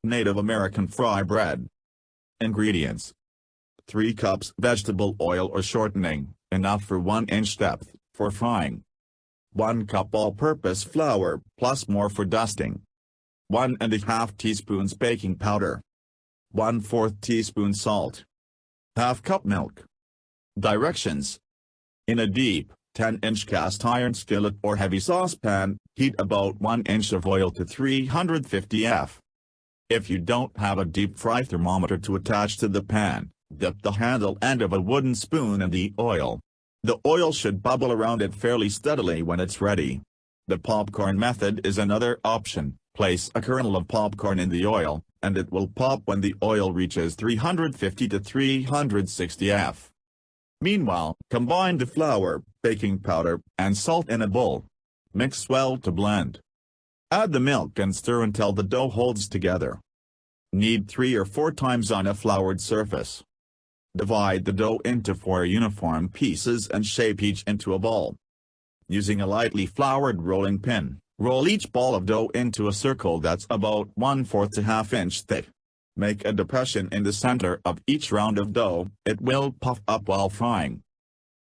Native American fry bread. Ingredients: 3 cups vegetable oil or shortening, enough for 1-inch depth, for frying. 1 cup all-purpose flour, plus more for dusting. 1½ teaspoons baking powder. 1/4 teaspoon salt. ½ cup milk. Directions: in a deep, 10-inch cast iron skillet or heavy saucepan, heat about 1 inch of oil to 350 F. If you don't have a deep fry thermometer to attach to the pan, dip the handle end of a wooden spoon in the oil. The oil should bubble around it fairly steadily when it's ready. The popcorn method is another option. Place a kernel of popcorn in the oil, and it will pop when the oil reaches 350 to 360 F. Meanwhile, combine the flour, baking powder, and salt in a bowl. Mix well to blend. Add the milk and stir until the dough holds together. Knead 3 or 4 times on a floured surface. Divide the dough into 4 uniform pieces and shape each into a ball. Using a lightly floured rolling pin, roll each ball of dough into a circle that's about 1/4 to 1/2 inch thick. Make a depression in the center of each round of dough. It will puff up while frying.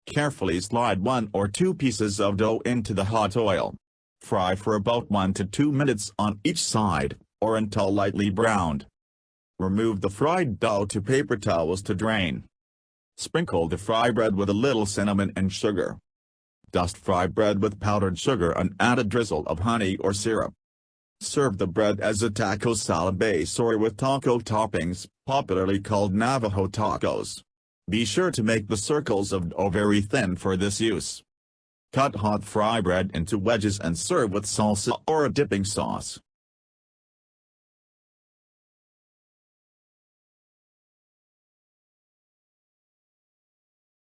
Carefully slide 1 or 2 pieces of dough into the hot oil. Fry for about 1 to 2 minutes on each side, or until lightly browned. Remove the fried dough to paper towels to drain. Sprinkle the fry bread with a little cinnamon and sugar. Dust fry bread with powdered sugar and add a drizzle of honey or syrup. Serve the bread as a taco salad base or with taco toppings, popularly called Navajo Tacos. Be sure to make the circles of dough very thin for this use. Cut hot fry bread into wedges and serve with salsa or a dipping sauce.